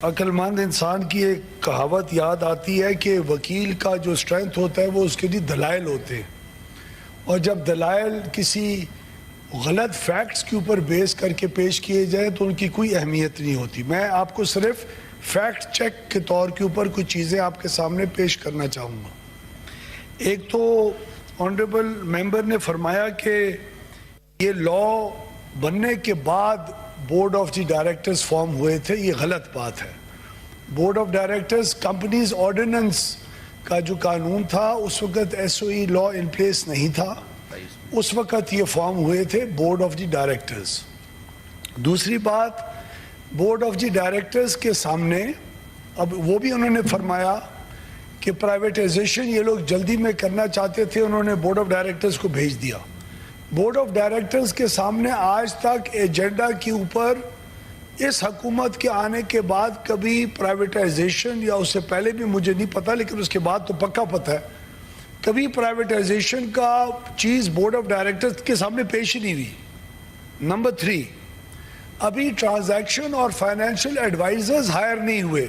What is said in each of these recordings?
عقلمند انسان کی ایک کہاوت یاد آتی ہے کہ وکیل کا جو اسٹرینتھ ہوتا ہے وہ اس کے لیے دلائل ہوتے ہیں، اور جب دلائل کسی غلط فیکٹس کے اوپر بیس کر کے پیش کیے جائیں تو ان کی کوئی اہمیت نہیں ہوتی۔ میں آپ کو صرف فیکٹ چیک کے طور کے اوپر کچھ چیزیں آپ کے سامنے پیش کرنا چاہوں گا۔ ایک تو آنریبل ممبر نے فرمایا کہ یہ لا بننے کے بعد board of the directors form ہوئے تھے، یہ غلط بات ہے۔ Board of directors companies ordinance کا جو قانون تھا اس وقت S O E law in place نہیں تھا، اس وقت یہ فارم ہوئے تھے بورڈ آف دی ڈائریکٹرز۔ دوسری بات، بورڈ آف دی ڈائریکٹرز کے سامنے اب وہ بھی انہوں نے فرمایا کہ پرائیویٹائزیشن یہ لوگ جلدی میں کرنا چاہتے تھے، انہوں نے بورڈ آف ڈائریکٹرز کو بھیج دیا۔ بورڈ آف ڈائریکٹرز کے سامنے آج تک ایجنڈا کے اوپر اس حکومت کے آنے کے بعد کبھی پرائیویٹائزیشن، یا اس سے پہلے بھی مجھے نہیں پتا لیکن اس کے بعد تو پکا پتہ ہے، کبھی پرائیویٹائزیشن کا چیز بورڈ آف ڈائریکٹرز کے سامنے پیش ہی نہیں ہوئی۔ نمبر 3، ابھی ٹرانزیکشن اور فائنینشیل ایڈوائزرز ہائر نہیں ہوئے۔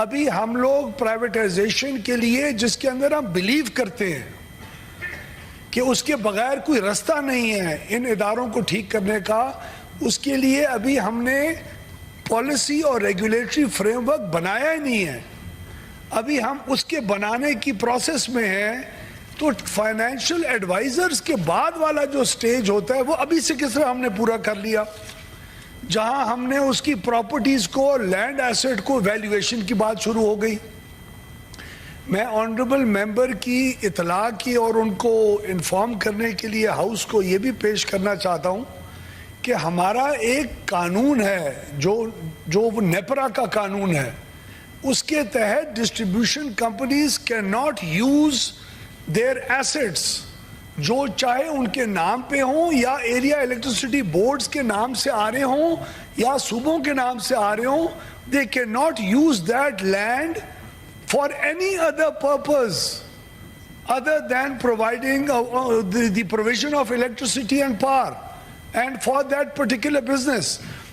ابھی ہم لوگ پرائیویٹائزیشن کے لیے جس کے اندر ہم بلیو کرتے ہیں کہ اس کے بغیر کوئی رستہ نہیں ہے ان اداروں کو ٹھیک کرنے کا، اس کے لیے ابھی ہم نے پالیسی اور ریگولیٹری فریم ورک بنایا ہی نہیں ہے۔ ابھی ہم اس کے بنانے کی پروسیس میں ہیں، تو فائنینشیل ایڈوائزرز کے بعد والا جو سٹیج ہوتا ہے وہ ابھی سے کس طرح ہم نے پورا کر لیا، جہاں ہم نے اس کی پراپرٹیز کو، لینڈ ایسٹ کو ویلیویشن کی بات شروع ہو گئی۔ میں آنریبل ممبر کی اطلاع کی اور ان کو انفارم کرنے کے لیے ہاؤس کو یہ بھی پیش کرنا چاہتا ہوں کہ ہمارا ایک قانون ہے جو نیپرا کا قانون ہے، اس کے تحت distribution companies can not use their assets, جو چاہے ان کے نام پہ ہوں یا ایریا الیکٹرسٹی بورڈز کے نام سے آ رہے ہوں یا صوبوں کے نام سے آ رہے ہوں، they cannot use that land for any other purpose other than providing the provision of electricity and power and for that particular business۔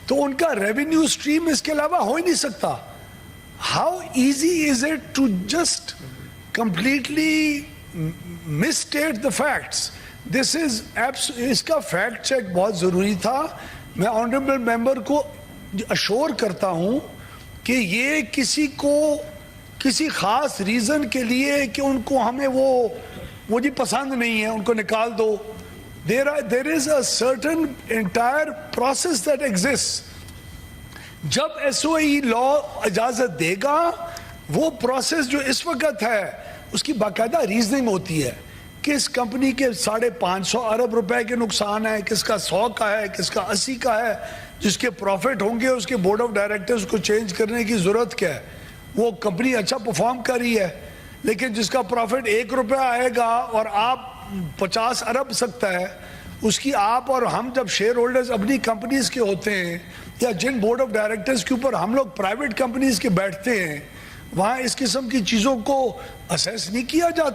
تو ان کا ریونیو اسٹریم اس کے علاوہ ہو ہی نہیں سکتا۔ How easy is it to just completely misstate the facts؟ اس کا fact check بہت ضروری تھا۔ میں آنریبل ممبر کو اشور کرتا ہوں کہ یہ کسی خاص ریزن کے لیے کہ ان کو ہمیں وہ جی پسند نہیں ہے ان کو نکال دو۔ There is a certain entire process that exists۔ جب ایس او ای لا اجازت دے گا، وہ پروسیس جو اس وقت ہے اس کی باقاعدہ ریزننگ ہوتی ہے، کس کمپنی کے 550 ارب روپے کے نقصان ہے، کس کا 100 کا ہے، کس کا 80 کا ہے، جس کے پروفٹ ہوں گے اس کے بورڈ آف ڈائریکٹرز کو چینج کرنے کی ضرورت کیا ہے۔ وہ کمپنی اچھا پرفارم کر رہی ہے، لیکن جس کا پروفٹ 1 روپیہ آئے گا اور آپ 50 ارب سکتا ہے، اس کی آپ اور ہم جب شیئر ہولڈرز اپنی کمپنیز کے ہوتے ہیں یا جن بورڈ آف ڈائریکٹرز کے اوپر ہم لوگ پرائیویٹ کمپنیز کے بیٹھتے ہیں، وہاں اس قسم کی چیزوں کو اسیس نہیں کیا جاتا۔